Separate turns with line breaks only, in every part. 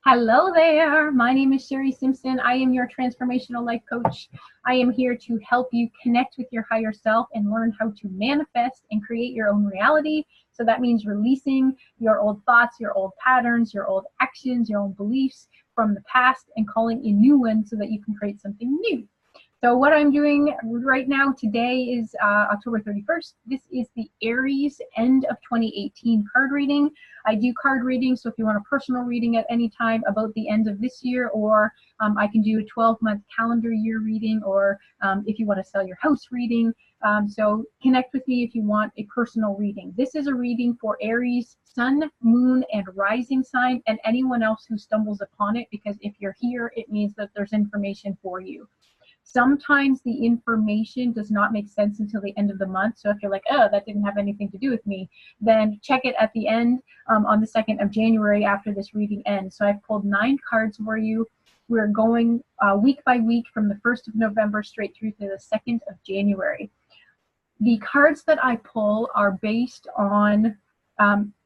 Hello there. My name is Sherri Simpson. I am your transformational life coach. I am here to help you connect with your higher self and learn how to manifest and create your own reality. So that means releasing your old thoughts, your old patterns, your old actions, your own beliefs from the past and calling in new ones so that you can create something new. So what I'm doing right now today is October 31st. This is the Aries end of 2018 card reading. I do card readings, so if you want a personal reading at any time about the end of this year, or I can do a 12-month calendar year reading, or if you want to sell your house reading. So connect with me if you want a personal reading. This is a reading for Aries, sun, moon, and rising sign, and anyone else who stumbles upon it, because if you're here, it means that there's information for you. Sometimes the information does not make sense until the end of the month. So if you're like, oh, that didn't have anything to do with me, then check it at the end on the 2nd of January after this reading ends. So I've pulled 9 cards for you. We're going week by week from the 1st of November straight through to the 2nd of January. The cards that I pull are based on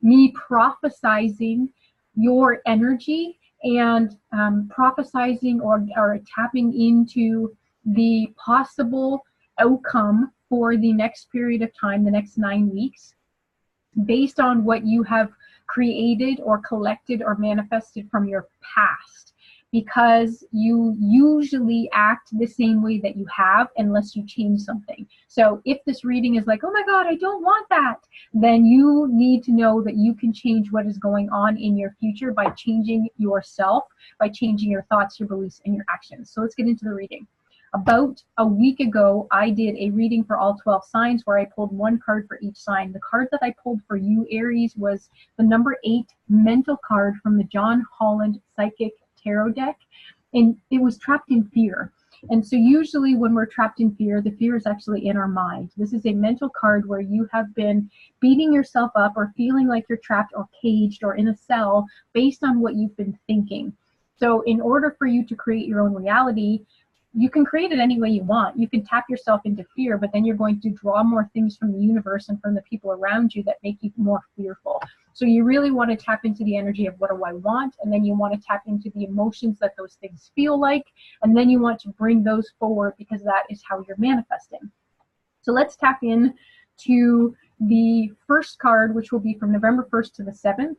me prophesizing your energy and prophesizing or tapping into the possible outcome for the next period of time, the next 9 weeks, based on what you have created or collected or manifested from your past. Because you usually act the same way that you have unless you change something. So if this reading is like, oh my God, I don't want that, then you need to know that you can change what is going on in your future by changing yourself, by changing your thoughts, your beliefs, and your actions. So let's get into the reading. About a week ago, I did a reading for all 12 signs where I pulled 1 card for each sign. The card that I pulled for you, Aries, was the number 8 mental card from the John Holland Psychic Tarot deck, and it was trapped in fear. And so usually when we're trapped in fear, the fear is actually in our mind. This is a mental card where you have been beating yourself up or feeling like you're trapped or caged or in a cell based on what you've been thinking. So in order for you to create your own reality, you can create it any way you want. You can tap yourself into fear, but then you're going to draw more things from the universe and from the people around you that make you more fearful. So you really want to tap into the energy of what do I want, and then you want to tap into the emotions that those things feel like, and then you want to bring those forward because that is how you're manifesting. So let's tap in to the first card, which will be from November 1st to the 7th.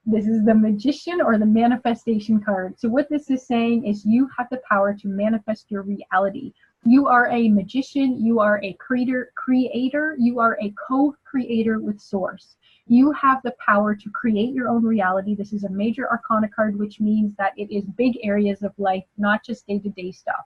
This is the Magician or the Manifestation card. So what this is saying is you have the power to manifest your reality. You are a magician, you are a creator, you are a co-creator with Source. You have the power to create your own reality. This is a major arcana card, which means that it is big areas of life, not just day-to-day stuff.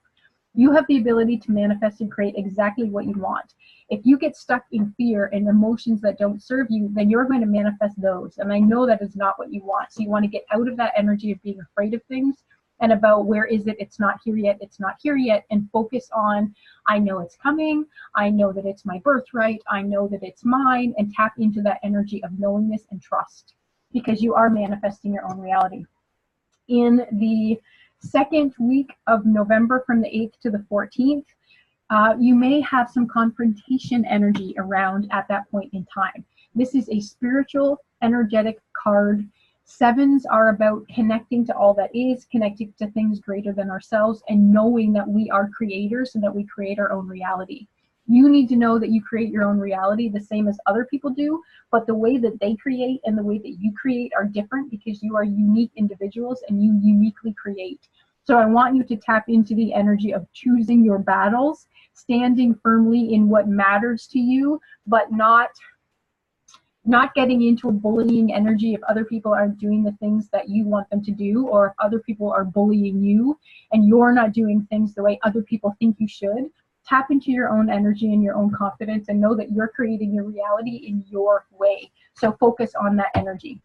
You have the ability to manifest and create exactly what you want. If you get stuck in fear and emotions that don't serve you, then you're going to manifest those. And I know that is not what you want. So you want to get out of that energy of being afraid of things and about where is it, it's not here yet, it's not here yet, and focus on, I know it's coming, I know that it's my birthright, I know that it's mine, and tap into that energy of knowingness and trust, because you are manifesting your own reality. In the 2nd week of November, from the 8th to the 14th, you may have some confrontation energy around at that point in time. This is a spiritual, energetic card. 7s are about connecting to all that is, connecting to things greater than ourselves, and knowing that we are creators and that we create our own reality. You need to know that you create your own reality the same as other people do, but the way that they create and the way that you create are different because you are unique individuals and you uniquely create. So I want you to tap into the energy of choosing your battles, standing firmly in what matters to you, but not getting into a bullying energy if other people aren't doing the things that you want them to do, or if other people are bullying you and you're not doing things the way other people think you should. Tap into your own energy and your own confidence and know that you're creating your reality in your way. So focus on that energy.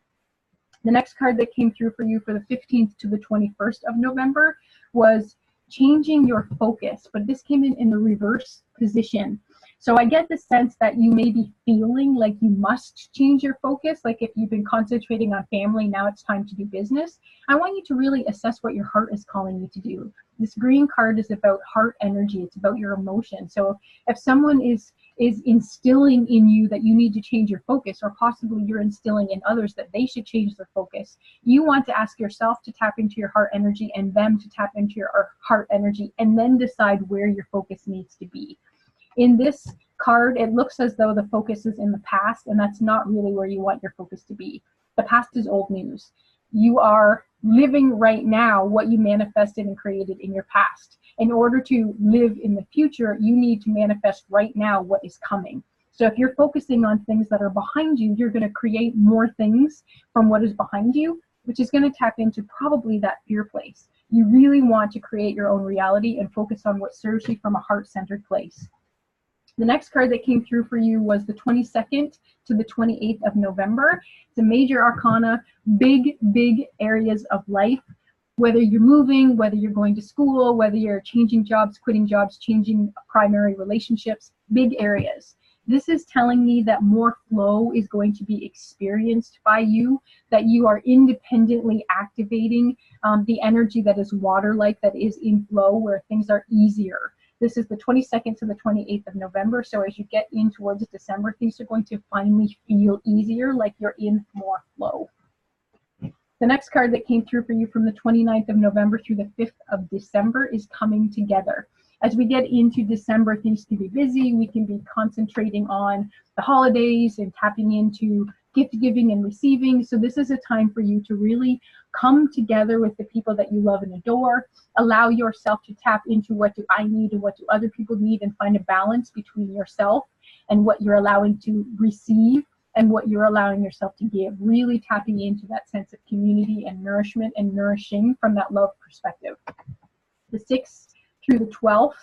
The next card that came through for you for the 15th to the 21st of November was changing your focus, but this came in the reverse position. So I get the sense that you may be feeling like you must change your focus. Like if you've been concentrating on family, now it's time to do business. I want you to really assess what your heart is calling you to do. This green card is about heart energy. It's about your emotion. So if someone is is instilling in you that you need to change your focus, or possibly you're instilling in others that they should change their focus. You want to ask yourself to tap into your heart energy and them to tap into your heart energy, and then decide where your focus needs to be. In this card, it looks as though the focus is in the past, and that's not really where you want your focus to be. The past is old news. You are living right now what you manifested and created in your past. In order to live in the future, you need to manifest right now what is coming. So if you're focusing on things that are behind you, you're going to create more things from what is behind you, which is going to tap into probably that fear place. You really want to create your own reality and focus on what serves you from a heart-centered place. The next card that came through for you was the 22nd to the 28th of November. It's a major arcana, big areas of life. Whether you're moving, whether you're going to school, whether you're changing jobs, quitting jobs, changing primary relationships, big areas. This is telling me that more flow is going to be experienced by you, that you are independently activating the energy that is water-like, that is in flow, where things are easier. This is the 22nd to the 28th of November, so as you get in towards December, things are going to finally feel easier, like you're in more flow. The next card that came through for you from the 29th of November through the 5th of December is coming together. As we get into December, things can be busy. We can be concentrating on the holidays and tapping into gift giving and receiving. So this is a time for you to really come together with the people that you love and adore. Allow yourself to tap into what do I need and what do other people need, and find a balance between yourself and what you're allowing to receive and what you're allowing yourself to give. Really tapping into that sense of community and nourishment and nourishing from that love perspective. The 6th through the 12th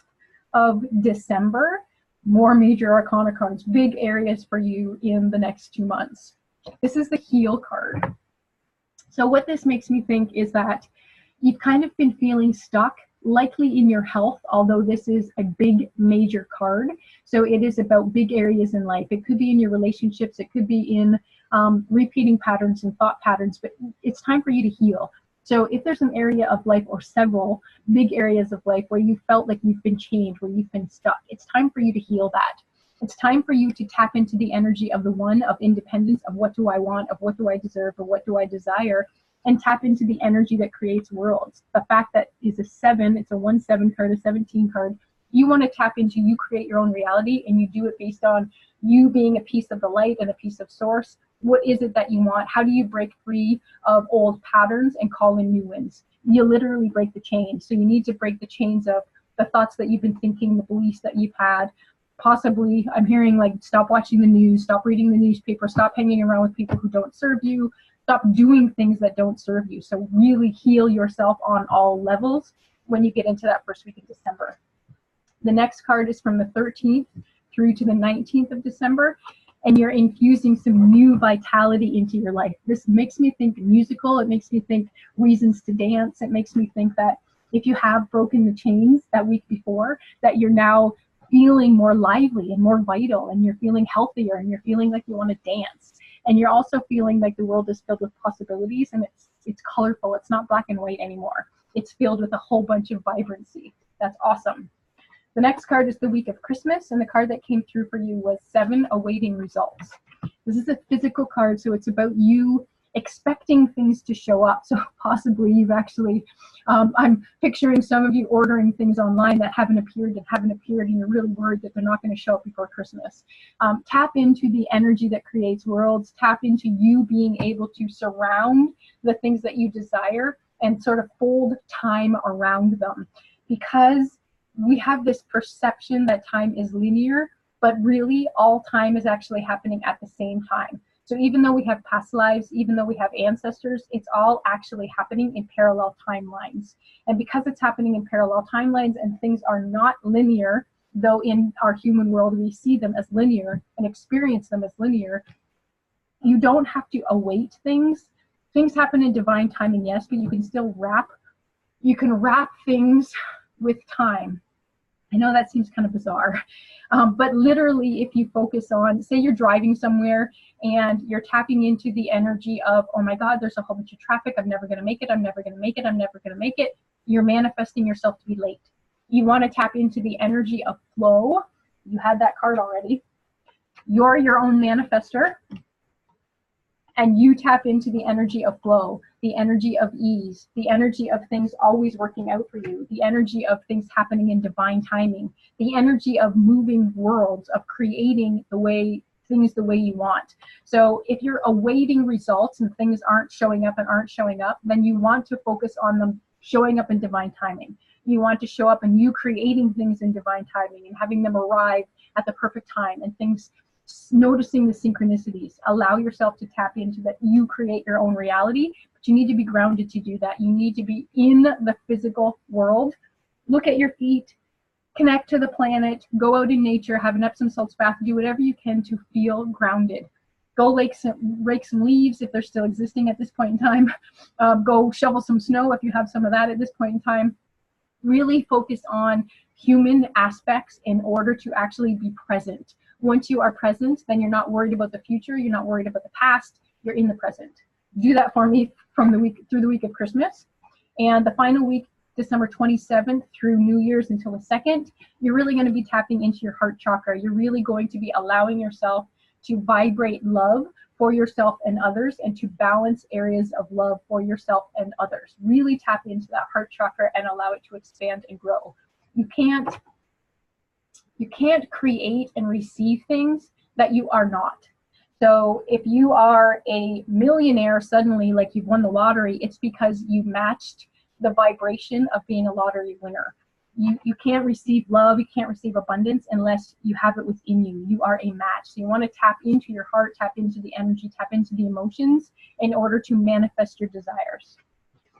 of December, more major arcana cards, big areas for you in the next 2 months. This is the Heal card. So what this makes me think is that you've kind of been feeling stuck, likely in your health, although this is a big major card. So it is about big areas in life. It could be in your relationships, it could be in repeating patterns and thought patterns, but it's time for you to heal. So if there's an area of life, or several big areas of life, where you felt like you've been chained, where you've been stuck, it's time for you to heal that. It's time for you to tap into the energy of the one, of independence, of what do I want, of what do I deserve, or what do I desire, and tap into the energy that creates worlds. The fact that is a 7, it's a 1-7 card, a 17 card. You want to tap into, you create your own reality, and you do it based on you being a piece of the light and a piece of source. What is it that you want? How do you break free of old patterns and call in new ones? You literally break the chains. So you need to break the chains of the thoughts that you've been thinking, the beliefs that you've had. Possibly, I'm hearing like, stop watching the news, stop reading the newspaper, stop hanging around with people who don't serve you, stop doing things that don't serve you. So really heal yourself on all levels when you get into that first week of December. The next card is from the 13th through to the 19th of December, and you're infusing some new vitality into your life. This makes me think musical. It makes me think reasons to dance. It makes me think that if you have broken the chains that week before, that you're now feeling more lively and more vital, and you're feeling healthier, and you're feeling like you want to dance. And you're also feeling like the world is filled with possibilities, and it's colorful. It's not black and white anymore. It's filled with a whole bunch of vibrancy. That's awesome. The next card is the week of Christmas, and the card that came through for you was 7, awaiting results. This is a physical card, so it's about you expecting things to show up. So possibly you've actually, I'm picturing some of you ordering things online that haven't appeared, and you're really worried that they're not going to show up before Christmas. Tap into the energy that creates worlds. Tap into you being able to surround the things that you desire and sort of fold time around them, because we have this perception that time is linear, but really all time is actually happening at the same time. So even though we have past lives, even though we have ancestors, it's all actually happening in parallel timelines. And because it's happening in parallel timelines and things are not linear, though in our human world we see them as linear and experience them as linear, you don't have to await things. Things happen in divine timing, yes, but you can still wrap things with time. I know that seems kind of bizarre, but literally if you focus on, say you're driving somewhere and you're tapping into the energy of, oh my God, there's a whole bunch of traffic, I'm never gonna make it, I'm never gonna make it, I'm never gonna make it. You're manifesting yourself to be late. You wanna tap into the energy of flow, You had that card already. You're your own manifester, and you tap into the energy of flow, the energy of ease, the energy of things always working out for you, the energy of things happening in divine timing, the energy of moving worlds, of creating things the way you want. So if you're awaiting results and things aren't showing up, then you want to focus on them showing up in divine timing. You want to show up and you creating things in divine timing and having them arrive at the perfect time, and things, noticing the synchronicities. Allow yourself to tap into that. You create your own reality, but you need to be grounded to do that. You need to be in the physical world. Look at your feet, connect to the planet, go out in nature, have an Epsom salts bath, do whatever you can to feel grounded. Go rake some leaves if they're still existing at this point in time. Go shovel some snow if you have some of that at this point in time. Really focus on human aspects in order to actually be present. Once you are present, then you're not worried about the future, you're not worried about the past, you're in the present. Do that for me through the week of Christmas. And the final week, December 27th through New Year's until the 2nd, you're really going to be tapping into your heart chakra. You're really going to be allowing yourself to vibrate love for yourself and others, and to balance areas of love for yourself and others. Really tap into that heart chakra and allow it to expand and grow. You can't create and receive things that you are not. So if you are a millionaire suddenly, like you've won the lottery, it's because you matched the vibration of being a lottery winner. You can't receive love, you can't receive abundance unless you have it within you. You are a match. So you want to tap into your heart, tap into the energy, tap into the emotions in order to manifest your desires.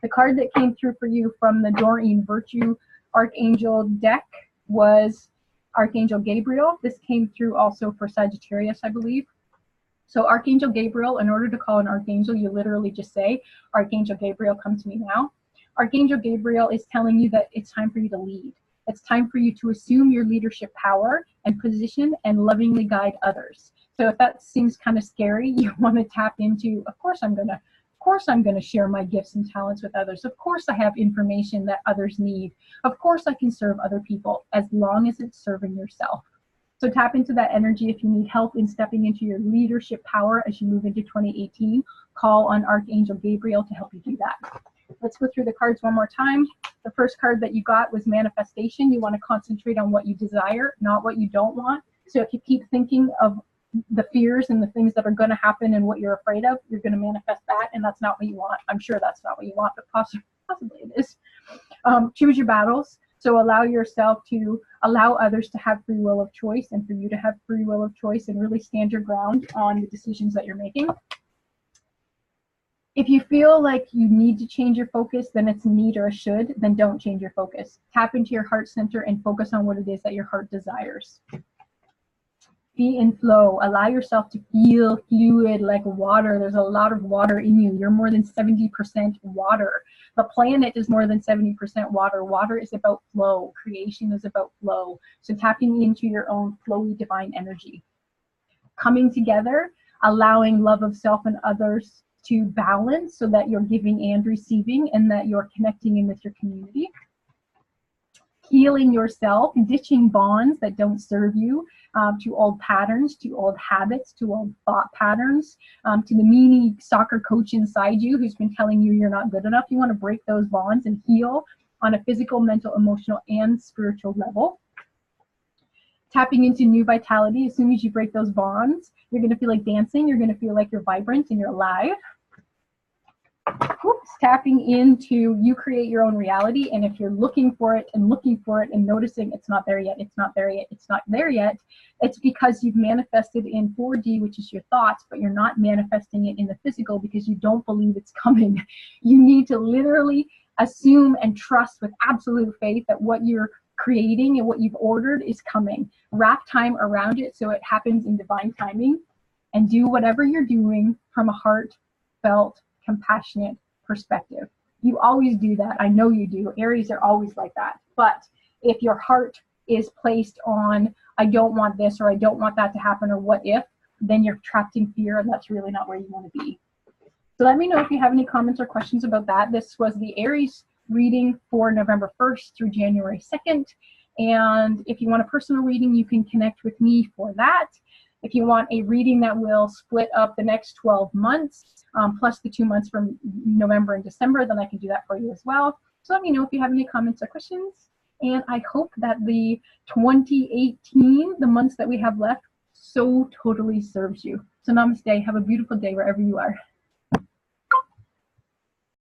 The card that came through for you from the Doreen Virtue Archangel deck was Archangel Gabriel. This came through also for Sagittarius, I believe. So Archangel Gabriel, in order to call an archangel, you literally just say, Archangel Gabriel, come to me now. Archangel Gabriel is telling you that it's time for you to lead. It's time for you to assume your leadership power and position and lovingly guide others. So if that seems kind of scary, you want to tap into, of course I'm going to share my gifts and talents with others. Of course I have information that others need. Of course I can serve other people, as long as it's serving yourself. So tap into that energy. If you need help in stepping into your leadership power as you move into 2018, call on Archangel Gabriel to help you do that. Let's go through the cards one more time. The first card that you got was manifestation. You want to concentrate on what you desire, not what you don't want. So if you keep thinking of the fears and the things that are going to happen and what you're afraid of, you're going to manifest that, and that's not what you want. I'm sure that's not what you want, but possibly it is. Choose your battles. So allow yourself to allow others to have free will of choice, and for you to have free will of choice, and really stand your ground on the decisions that you're making. If you feel like you need to change your focus, then it's a need or a should, then don't change your focus. Tap into your heart center and focus on what it is that your heart desires. Be in flow. Allow yourself to feel fluid like water. There's a lot of water in you. You're more than 70% water. The planet is more than 70% water. Water is about flow. Creation is about flow. So tapping into your own flowy divine energy. Coming together, allowing love of self and others to balance, so that you're giving and receiving, and that you're connecting in with your community. Healing yourself, ditching bonds that don't serve you, to old patterns, to old habits, to old thought patterns, to the meanie soccer coach inside you who's been telling you you're not good enough. You want to break those bonds and heal on a physical, mental, emotional, and spiritual level. Tapping into new vitality. As soon as you break those bonds, you're going to feel like dancing. You're going to feel like you're vibrant and you're alive. Oops. Tapping into you create your own reality. And if you're looking for it and noticing it's not there yet, it's not there yet, it's not there yet, it's because you've manifested in 4D, which is your thoughts, but you're not manifesting it in the physical because you don't believe it's coming. You need to literally assume and trust with absolute faith that what you're creating and what you've ordered is coming. Wrap time around it so it happens in divine timing, and do whatever you're doing from a heartfelt, compassionate perspective. You always do that. I know you do. Aries are always like that. But if your heart is placed on, I don't want this, or I don't want that to happen, or what if, then you're trapped in fear, and that's really not where you want to be. So let me know if you have any comments or questions about that. This was the Aries reading for November 1st through January 2nd. And if you want a personal reading, you can connect with me for that. If you want a reading that will split up the next 12 months, plus the 2 months from November and December, then I can do that for you as well. So let me know if you have any comments or questions. And I hope that the 2018, the months that we have left, so totally serves you. So namaste. Have a beautiful day wherever you are.